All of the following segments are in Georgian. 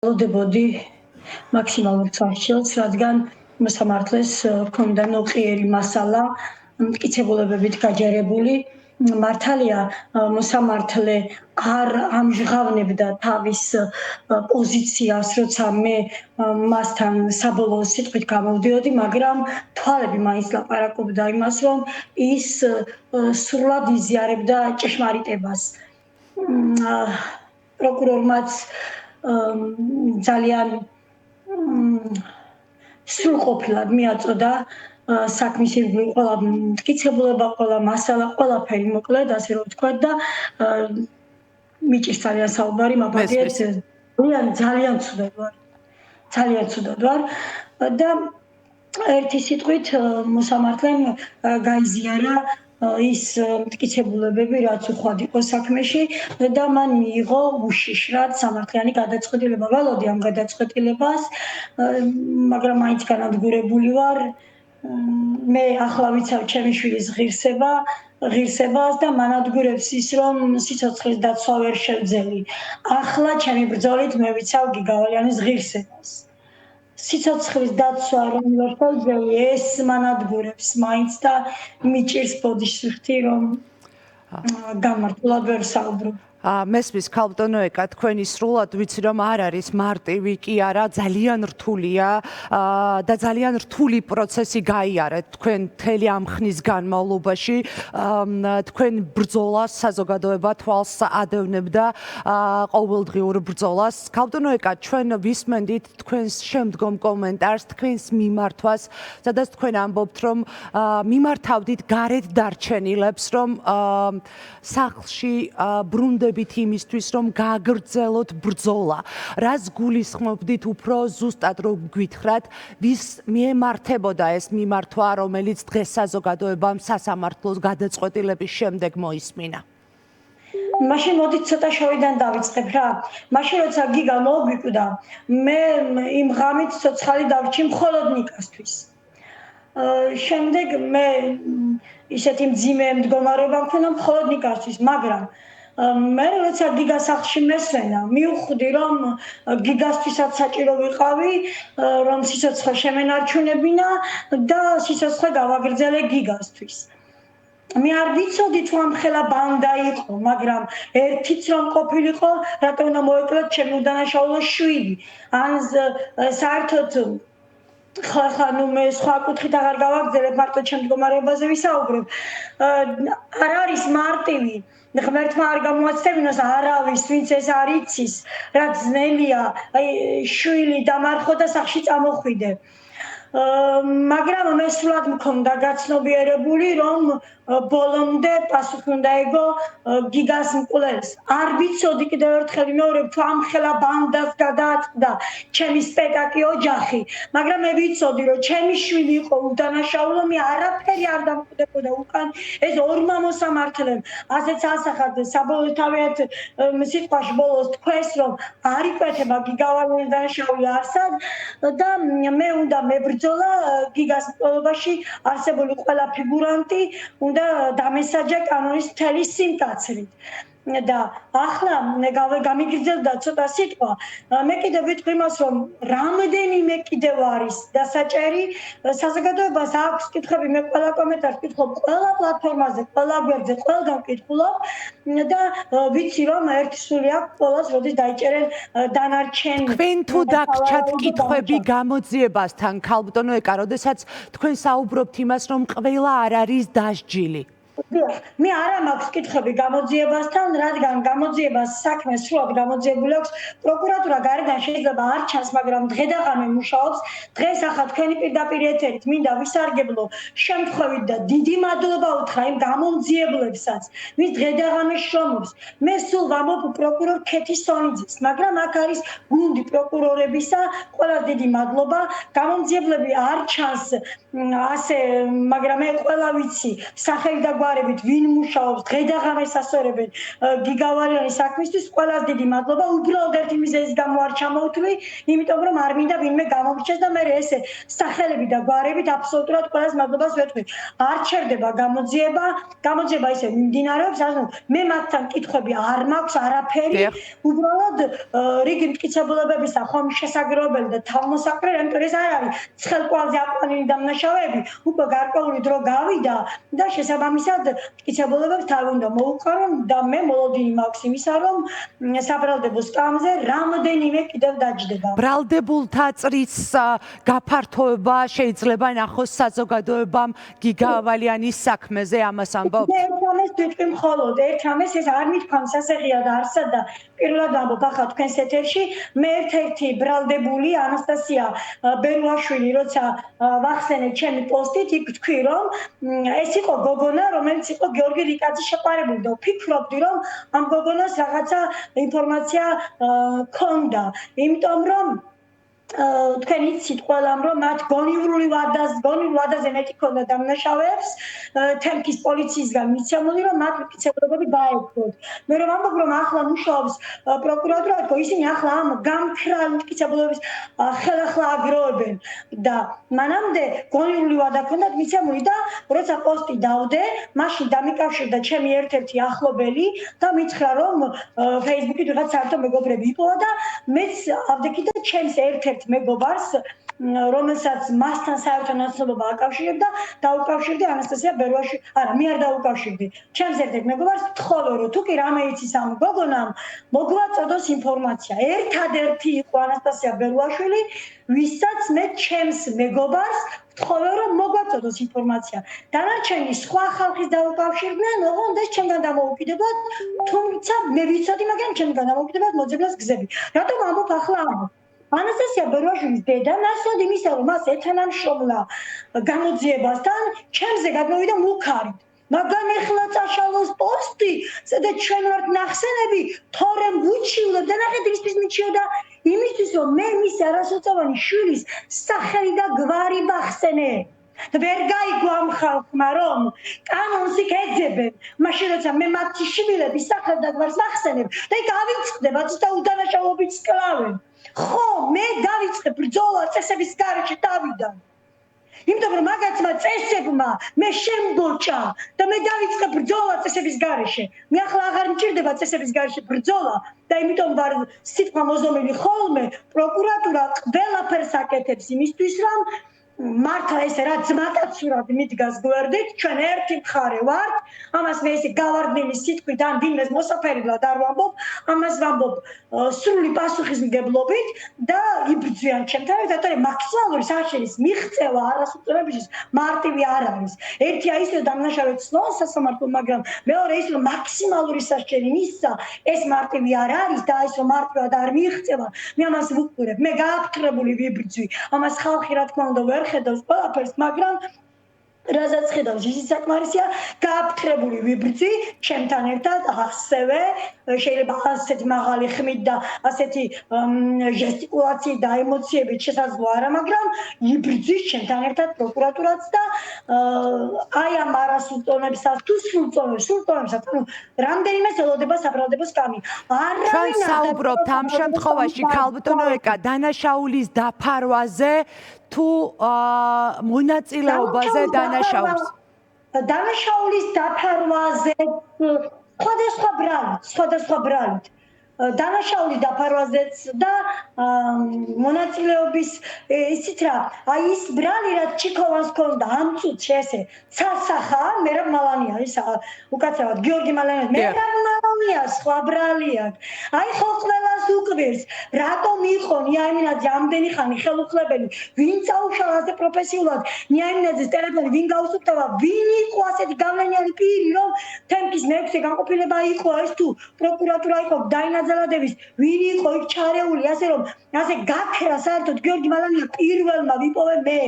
ველოდებოდი მაქსიმალურ წარსულს, რადგან მოსამართლეს ჰქონდა ნოყიერი მასალა, მტკიცებულებებით გაჯერებული. მართალია, მოსამართლე არ ამჟღავნებდა თავის პოზიციას, როცა მე მასთან საბოლოო სიტყვით გამოვდიოდი, მაგრამ თვალები მაინც ლაპარაკობდა იმას, რომ ის სრულად იზიარებდა ჭეშმარიტებას. პროკურორმაც ძალიან სრულყოფილად მიაწოდა საქმის ირგვლივ ყველა მტკიცებულება, ყველა მასალა, ყველაფერი მოკლედ, ასე რომ ვთქვათ და მიჭირს ძალიან საუბარი, მაბადიეთ ძალიან ცუდად ვარ და ერთი სიტყვით მოსამართლემ გაიზიარა ის მტკიცებულებები, რაც უხვად იყო საქმეში და მან მიიღო უშიშრად სამართლიანი გადაწყვეტილება. ველოდი ამ გადაწყვეტილებას, მაგრამ მაინც განადგურებული ვარ. მე ახლა ვიცავ ჩემი შვილის ღირსებას და მანადგურებს ის, რომ სიცოცხლის დაცვა ვერ შევძელი. ახლა ჩემი ბრძოლით მე ვიცავ გიგავალიანის ღირსებას. სიცოცხლის დაცვა რომ ვერ შევძელი, ეს მანადგურებს მაინც და მიჭირს ბოდიშრხტი, რომ გამართულად ვერ საუბრობ. მესმის ქალბატონო ეკა, თქვენი სრულად ვიცი რომ არ არის მარტივი კი არა, ძალიან რთულია და ძალიან რთული პროცესი გაიარეთ თქვენ მთელი ამ ხნის განმავლობაში. თქვენ ბრძოლას საზოგადოება თვალს ადევნებდა ყოველდღიურ ბრძოლას. ქალბატონო ეკა, ჩვენ ვისმენდით თქვენს შემდგომ კომენტარს, თქვენს მიმართვას, სადაც თქვენ ამბობთ, რომ მიმართავდით გარეთ დარჩენილებს, რომ სახლში ბრუნდებით იმისთვის, რომ გააგრძელოთ ბრძოლა. რას გულისხმობდით უფრო ზუსტად რომ გვითხრათ, ვის მიემართებოდა ეს მიმართვა, რომელიც დღეს საზოგადოებამ სასამართლოს გადაწყვეტილების შემდეგ მოისმინა? მაშინ მოდით ცოტა შორიდან დავიწყებ რა. მაშინ როცა გიგა მოგვიკვდა, მე იმ ღამით ცოცხალი დავრჩი მხოლოდ ნიკასთვის. შემდეგ მე ისეთი მძიმე მდგომარეობა მქონდა მხოლოდ ნიკასთვის, მაგრამ მე როცა გიგა სახლში მესვენა, მივხვდი რომ გიგასთვისაც საჭირო ვიყავი, რომ სიცოცხლე შემენარჩუნებინა და სიცოცხლე გავაგრძელე გიგასთვის. მე არ ვიცოდი თუ ამ ხელა ბანდა იყო, მაგრამ ერთიც რომ ყოფილიყო, რატომ უნდა მოეკლოთ ჩემი უდანაშაულო შვილი. ან საერთოდ ხა მე სხვა კუთხით აღარ გავაგრძელებ, მარტო ჩემ მდგომარეობაზე ვისაუბრებ. არ არის მარტივი. ღმერთმა არ გამოაცდებინოს არავის, ვინც ეს არ იცის, რაც ძნელია, შვილი დამარხო და სახლში წამოხვიდე. მაგრამ მე სულად მქონდა გაცნობიერებული, რომ ბოლომდე პასუხი უნდა ეგო გიგას მკვლელს. არ ვიცოდი კიდევ ერთხელ ვიმეორებ, თუ ამ ხელა ბანდას გადააწყდა ჩემი სპექტაკლი ოჯახი, მაგრამ მე ვიცოდი, რომ ჩემი შვილი იყო უდანაშაულო, მე არაფერი არ დამკვდებოდა უკან. ეს ორმა მოსამართლემ ასეც ასახად საბოლოო თავიანთ სიტყვაში ბოლოს თქვეს, რომ არ იკვეთება გიგავალიანის დანაშაული არსად და მე უნდა მებრძოლა გიგას მკვლელობაში არსებული ყველა ფიგურანტი უნდა დამესაჯა კანონის მთელი სიმკაცრით. და ახლა გამიგრძელდა ცოტა სიტყვა, მე კიდევ ვიტყვი იმას, რომ რამდენიმე კიდევ არის დასაჭერი, საზოგადოებას აქვს კითხვები, მე ყველა კომენტარს ვკითხულობ, ყველა პლატფორმაზე, ყველა გვერდზე, ყველგან ვკითხულობ და ვიცი, რომ ერთი სული აქვს ყველას, როდის დაიჭერენ დანარჩენი. თქვენ თუ დაგჭათ კითხვები გამოძიებასთან, ქალბატონო ეკა, როდესაც თქვენ საუბრობთ იმას, რომ ყველა არ არის დასჯილი. მე არა მაქვს კითხვები გამოძიებასთან, რადგან გამოძიებას საქმე სრულად გამოძიებული აქვს. პროკურატურა გარედან შეიძლება არ ჩანს, მაგრამ დღე და ღამე მუშაობს. დღეს ახლა თქვენი პირდაპირ ეთერით მინდა ვისარგებლო შემთხვევით და დიდი მადლობა უთხრა იმ გამომძიებლებსაც, ვინც დღე და ღამე შრომობს. მე სულ ვამბობ პროკურორ ქეთი სონიძეს, მაგრამ აქ არის გუნდი პროკურორებისა, ყველას დიდი მადლობა. გამომძიებლები არ ჩანს ასე, მაგრამ მე ყველა ვიცი, სახელი და გვარებით ვინ მუშაობს დღე და ღამე სასწორებენ გიგავალიანი საქმისთვის ყველას დიდი მადლობა უბრალოდ ერთი მიზეზის გამო არ ჩამოვთვლი იმიტომ რომ არ მინდა ვინმე გამომრჩეს და მე ესე სახელები და გვარებით აბსოლუტურად ყველას მადლობას ვეთქვი არ ჩერდება გამოძიება ისე მიმდინარეობს ანუ მე მათთან კითხვები არ მაქვს არაფერი უბრალოდ რიგი მტკიცებულებებისა ხომ შესაძლებელი და თავმოსაყრე იმიტომ ეს არ არის ცხელკვალზე აყვანილი დამნაშავეები უკვე გარკვეული დრო გავიდა და შესაბამისად მტკიცებულებებს თავი უნდა მოუყარონ და მე მოლოდინი მაქვს იმისა რომ საბრალდებო სკამზე რამდენიმე კიდევ დაჯდება ბრალდებულთა წრის გაფართოება შეიძლება ნახოს საზოგადოებამ გიგავალიანის საქმეზე ამას ამბობთ ერთამეს თვითონ მხოლოდ ერთამეს ეს არ მithქვამს ასեղია და არსად და პირველად ამბობ ახლა თქვენს ეთერში მე ერთ-ერთი ბრალდებული ანასტასია ბერუაშვილი როცა ვახსენე ჩემი პოსტით იქ თქვი რომ ეს იყო გოგონა რომელიც იყო გიორგი რიკაძის შეყვარებული და ვფიქრობდი რომ ამ გოგონას რაღაცა ინფორმაცია ქონდა იმიტომ რომ თქვენ იცით ყველამ რომ მათ გონივრული ვადაზე მეტი ქონდა დამნაშავეებს თემკის პოლიციისგან მიცემული რომ მათ მტკიცებულებები გაექვთ მე რომ ამბობ რომ ახლა მუშაობს პროკურატურა თქო ისინი ახლა ამ გამქრალ მტკიცებულებების ხელახლა აგროვებენ და მანამდე გონივრული ვადა ქონდათ მიცემული და როცა პოსტი დავდე მაშინ დამიკავშირდა ჩემი ერთ-ერთი ახლობელი და მითხრა რომ Facebook-ით ვიღაც საერთო მეგობრები იპოვა და მეც ავდექი და ჩემს ერთ-ერთ მეგობარს რომელსაც მასთან საერთო ნაცნობობა აკავშირებდა დაუკავშირდი ანასტასია ბერუაშვილი არა მე არ დაუკავშირდი ჩემს ერთ-ერთ მეგობარს თხოვე რომ თუ კი რამე იცის ამ გოგონამ მოგვაწოდოს ინფორმაცია ერთადერთი იყო ანასტასია ბერუაშვილი ვისაც მე ჩემს მეგობარს თხოვე რომ მოგვაწოდოს ინფორმაცია დანარჩენი სხვა ხალხის დაუკავშირდნენ ოღონდ ეს ჩემგან დამოუკიდებლად თუმცა მე ვიცოდი მაგრამ ჩემგან დამოუკიდებლად მოძებნას გზები რატომ ამბობ ახლა ამბობ ანასტასია ბერუაშვილის დედა ნაცვლად იმისა რომ მას ეთანამშრომლა გამოძიებასთან ჩემზე გადმოვიდა მუქარით მაგრამ ეხლა წაშალოს პოსტი სადაც ჩვენ ვართ ნახსენები თორემ ვუჩივლებ და ნახეთ ისთვის მიჩიოდა იმისთვის რომ მე მის არასოწოვანი შვილის სახელი და გვარი ვახსენე და ვერ გაიგო ამ ხალხმა რომ კანონს იქ ეძებენ მაშინ როცა მე მათი შვილების სახელს და გვარს ვახსენებ და იქ ავიწყდებათ და უდანაშაულობით სკლავენ ხო მე დავიწყე ბრძოლა წესების გარეშე დავიდან იმიტომ რომ მაგაცმა წესებმა მე შემგოჭა და მე დავიწყე ბრძოლა წესების გარეშე მე ახლა აღარ მჭირდება წესების გარეშე ბრძოლა და იმიტომ ვარ სიტყვა მოზომილი ხოლმე პროკურატურა ყველაფერს აკეთებს იმისთვის რომ მართლა ესე რა ძმაკაცურად მიდგას გვერდით ჩვენ ერთი მხარე ვართ ამას მე ესე გავარდნილი სიტყვით ან ვინმეს მოსაფერებლად არ ვამბობ ამას ვამბობ სრული პასუხისმგებლობით და იბრძვიან ჩემთან ერთად რომ მაქსიმალური საჩელის მიღწევა არასოწურებისთვის მარტივი არ არის ერთია ის რომ დამნაშავე ცნობს სასამართლო მაგრამ მეორე ის რომ მაქსიმალური საჩელი მისცა ეს მარტივი არ არის და ის რომ მარტივად არ მიღწევა მე ამას ვუყურებ მე გააფთრებული ვიბრძვი ამას ხალხი რა თქმა უნდა ვერ ხედავს ყველაფერს მაგრამ რაზეც ხედავს ის საკმარისია გააფთრებული ვიბრძვი ჩემთან ერთად ასევე შეიძლება ასეთი მაღალი ხმით და ასეთი ჟესტიკულაციით და ემოციებით შესაძლო არა მაგრამ იბრძვის ჩემთან ერთად პროკურატურაც და აი ამ არასრულწლოვანებსაც თუ სრულწლოვანებსაც ანუ რამდენიმე ელოდება საბრალდებო სკამი ჩვენ საუბრობთ ამ შემთხვევაში ქალბატონო ეკა დანაშაულის დაფარვაზე თუ მონაწილეობაზე დანაშაულის დაფარვაზე სხვადასხვა ბრალით დანაშაულის დაფარვაზეც და მონაწილეობის ისიც რა აი ის ბრალი რაც ჩიქოვანს ქონდა ამ წუთში ესე ცალსახა მერაბ მალანია ის უკაცრავად გიორგი მალანია მერაბ მალანია სხვა ბრალია აი ხო ყველას უკვირს რატომ იყო ნიაიმინაძე ამდენი ხანი ხელუხლებელი ვინ წაუშალა ასე პროფესიულად ნიაიმინაძეს ტელეფონი ვინ გაუსუფთავა ვინ იყო ასეთი გავლენიანი პირი რომ თემკის მეექვსე განყოფილება იყო ეს თუ პროკურატურა იყო დაინაძალადების ვინ იყო იქ ჩარეული ასე რომ ასე გაქრა საერთოდ გიორგი მალანია პირველმა ვიპოვე მე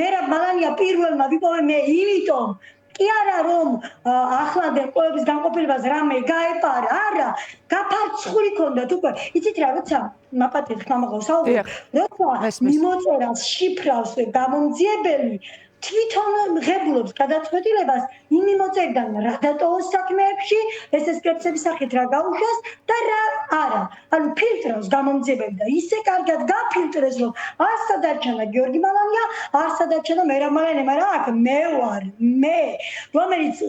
მერაბ მალანია პირველმა ვიპოვე მე იმიტომ კი არა რომ ახლანდელ ყოველთვის განყოფილებას რამე გაეპარა არა გაფარცხული ქონდათ უკვე იცით რა როცა მაპატეთ ხმამაღალ საუბრობ როცა მიმოწერას შიფრავს გამომძიებელი თვითონ ღებულობს გადაწყვეტილებას იმ მიმოწერიდან რა დატოვოს საქმეებში, ეს სკეპსების სახით რა გაუშვას და რა არა. ანუ ფილტრავს გამომძიებები და ისე კარგად გაფილტრეს, რომ არ სადარჩენა გიორგი მალანია, არ სადარჩენა მერაბ მალანია, მაგრამ აქ მე ვარ, მე, რომელიც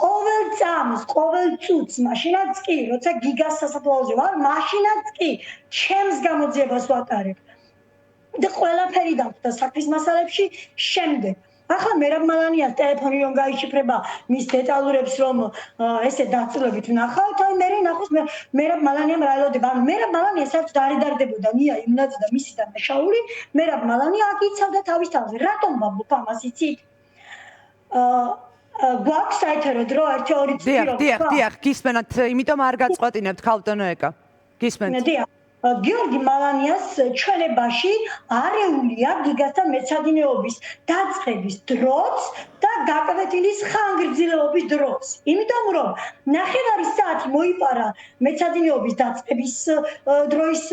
ყოველ წამს, ყოველ წუთს, მაშინაც კი, როცა გიგას სასაფლაოზე ვარ, მაშინაც კი ჩემს გამოძიებას ვატარებ. და ყველაფერი დავხდა საქმის მასალებში შემდეგ. ახლა მერაბ მალანიას ტელეფონი რომ გაიშიფრება მის დეტალურებს რომ ესე დაწვრილებით ვნახავთ, აი მე ნახოს მერაბ მალანიამ რა ელოდება. ანუ მერაბ მალანია საერთოდ არ ედარდებოდა ნია იმნაძე და მისი დანაშაული, მერაბ მალანია აქ იცავდა თავის თავზე. რატომ ვამბობ ამას იცით? გვაქვს საერთოდ დრო 1-2 წუთი. დიახ, გისმენთ, იმიტომ არ გაწყვეტინებთ ქალბატონო ეკა. გისმენთ. დიახ. გიორგი მალანიას ჩვენებაში არეულია გიგასთან მეცადინეობის დაწყების დროც და გაკვეთილის ხანგრძლივობის დროც. იმიტომ რომ 9 საათი მოიპარა მეცადინეობის დაწყების დროის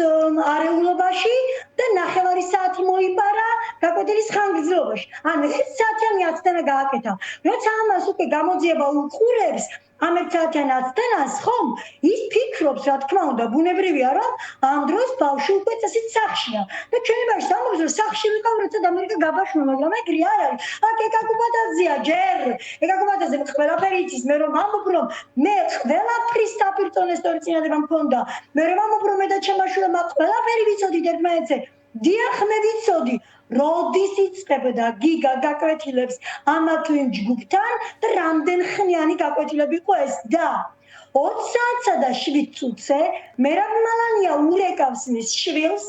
არეულობაში და 9 საათი მოიპარა გაკვეთილის ხანგრძლივობაში. ანუ 1 საათიანი აცდენა გააკეთა. როცა ამას უკვე გამოძიება უყურებს ამ 1 საათიან აცდენას, ხომ? ის ფიქრობს, რა თქმა უნდა, ბუნებრივია, რომ ამ დროს ბავშვი უკვე წესით სახლშია. და ჩვენებაში ამბობს, რომ სახლში ვიყავ, როცა დამერიკა გაბაშვა, მაგრამ ეგრე არ არის. აქ ეკაკუბატაძეა ჯერ. ეკაკუბატაძე ყველაფერი იცის, მე რომ ამბობ, რომ მე ყველაფრის დაპირწონე სწორი წინადადება მქონდა. მე რომ ამბობ, რომ მე და ჩემაშვილებმა ყველაფერი ვიცოდით ერთმანეთზე. დიახ, მე ვიცოდი. როდის იწყებდა გიგა გაკვეთილებს ამა თუ იმ ჯგუფთან და რამდენ ხნიანი გაკვეთილები იყო ეს და 20 საათსა და 7 წუთზე მერაბ მალანია ურეკავს მის შვილს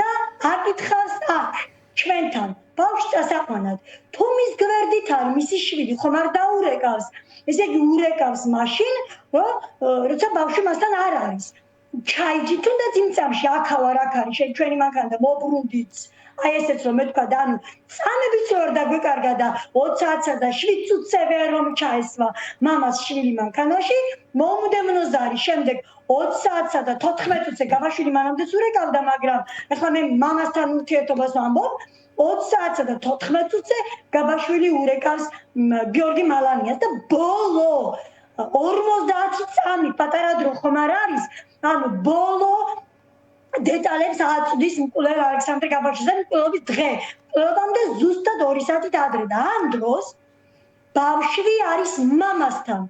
და აკითხავს აქ ჩვენთან ბავშვს წასაყვანად. თუ მის გვერდით არის მისი შვილი, ხომ არ დაურეკავს? ესე იგი ურეკავს მაშინ, როცა ბავშვი მასთან არ არის. ჩაიჯი თუნდაც იმ წამში აქავარ აქ არის ჩვენი მანქანა და მოbrunდიც. აი ესეც რომ მეთქვა და ანუ წამებიც ვერ დაგვეკარგა და 20 საათსა და 7 წუთზე ვერ რომ ჩაესვა მამას შვილი მანქანაში, მომდევნო ზარი შემდეგ 20 საათსა და 14 წუთზე გამაშვილი მანამდეც ურეკავდა, მაგრამ ახლა მე მამასთან ურთიერთობას ვამბობ, 20 საათსა და 14 წუთზე გაბაშვილი ურეკავს გიორგი მალანიას და ბოლო 50 წამი პატარა დრო ხომ არ არის? ანუ ბოლო დეტალებს აწვდის მკვლელ ალექსანდრე გაბაშიძე მკვლელობის დღე. მკვლელობამდე ზუსტად 2 საათით ადრე და ამ დროს ბავშვი არის მამასთან.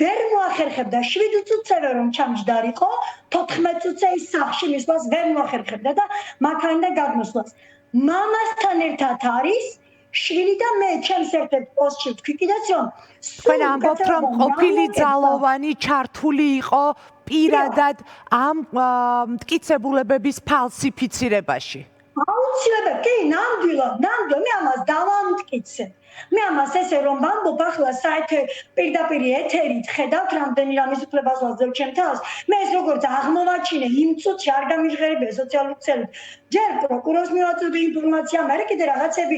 ვერ მოახერხებდა 7 წუთსევე რომ ჩამჯდარიყო, 14 წუთზე ის სახლში მისვლას ვერ მოახერხებდა და მანქანიდან გადმოსვლას. მამასთან ერთად არის შვილი და მე ჩემს ერთ-ერთ პოსტში ვთქვი კიდეც რომ თქვენ ამბობთ რომ ყოფილი ძალოვანი ჩართული იყო პირადად ამ მტკიცებულებების ფალსიფიცირებაში. აუცილებლად, კი, ნამდვილად, მე ამას დავამტკიცე. მე ამას ესე რომ ვამბობ ახლა საერთო პირდაპირ ეთერით ხედავთ რამდენი რამის უფლებას ვაძლევ ჩემ თავს. მე ეს როგორც აღმოვაჩინე იმ წუთში არ გამიჟღერებია სოციალურ ქსელით. ჯერ პროკურორს მივაწვდი ინფორმაცია, მე კიდე რაღაცები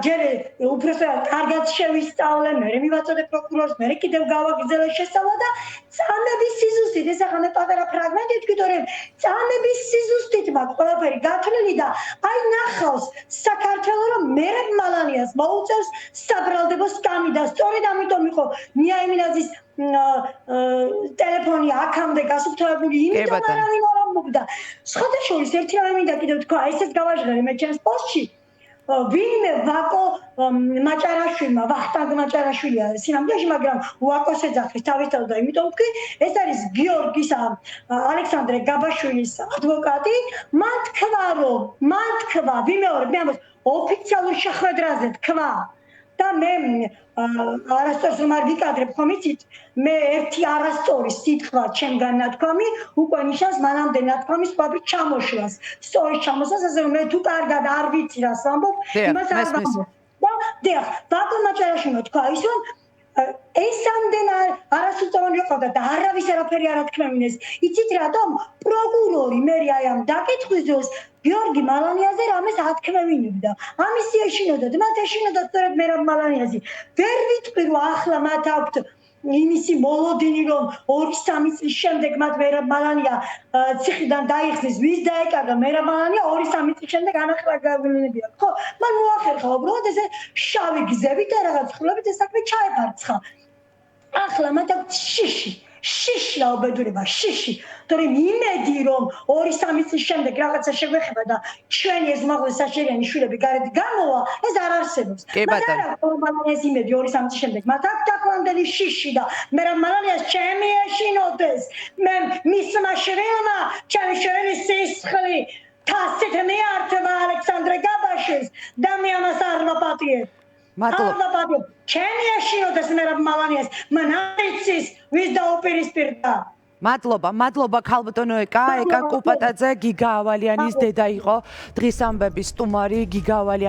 ჯერ უბრალოდ კარგად შევისწავლე, მე მივაწოდე პროკურორს, მე კიდევ გავაგრძელე შესწავლა და წამების სიზუსტით, ეს ახლა მე პატარა ფრაგმენტი ვთქვი, რომ წამების სიზუსტით მაქვს ყველაფერი გათვლილი და აი ნახავს საქართველო რომ მერაბ მალანიას მოუწევს საბრალდებო სკამი და სწორედ ამიტომ იყო ნია იმინაძის ტელეფონი აქამდე გასუფთავებული, იმიტომ არავინ არ ამბობდა. სხვადასხვა ერთი რამე მინდა კიდევ თქვა, ესეც გავაჟღერე მე ჩემს პოსტში. ვინმე ვაკო მაჭარაშვილმა, ვახტანგ მაჭარაშვილია სინამდვილეში, მაგრამ ვაკოს ეძახის თავისთავად და იმიტომ ვთქვი, ეს არის გიორგის ალექსანდრე გაბაშვილის ადვოკატი, მან თქვა, ვიმეორებ, მე ამას ოფიციალურ შეხვედრაზე თქვა და მე არასწორს რომ არ ვიკადრებ ხომ იცით, მე ერთი არასწორი სიტყვა ჩემგან ნათქვამი უკვე ნიშნავს მანამდე ნათქვამის სხვაბრით ჩამოშლას, სწორის ჩამოსვლას, ასე რომ მე თუ კარგად არ ვიცი რას ვამბობ, იმას არ ვამბობ. და დიახ, ვაკო მაჭარაშვილმა თქვა ის რომ ეს ამდენ არასწორად იყო და არავის არაფერი არ ათქმევინეს. იცით რატომ? პროკურორი მე აი ამ დაკითხვის დროს გიორგი მალანიაზე რამეს ათქმევინებდა. ამის ეშინოდათ, მათ ეშინოდათ სწორედ მერაბ მალანიაზე. ვერ ვიტყვი რომ ახლა მათ აქვთ იმისი მოლოდინი რომ 2-3 წლის შემდეგ მათ მერაბ-მალანია ციხიდან დაიხსნის, ვის დაეკარგა მერაბ-მალანია 2-3 წლის შემდეგ ანახლა ხო მან მოახერხა უბრალოდ ესე შავი გზებით და რაღაც ხულებით ეს საქმე ჩაეფარცხა ახლა მათ აქვს შიში აუბედურება შიში თორემ იმედი რომ 2-3 წლის შემდეგ რაღაცა შეგვეხება და ჩვენი ეს უმაღლესი საჭიროიანი შვილები გარეთ გამოვა ეს არ არსებობს მალანიას იმედი 2-3 წლის შემდეგ მათ აქვს დაკვამდელი შიში და მერაბ-მალანიას ჩემი ეშინოდეს მე მისმა შვილმა ჩემი შვილის სისხლი თასით მიართვა ალექსანდრე გაბაშეს და მე ამას არ ვაპატიებ მადლობა ჩემი ეშინოდეს მერაბ-მალანიას მან არიცის ვის დაუპირისპირდა მადლობა ქალბატონო ეკა კუპატაძე გიგა ავალიანის დედა იყო დღის ამბების სტუმარი გიგა ავალიანი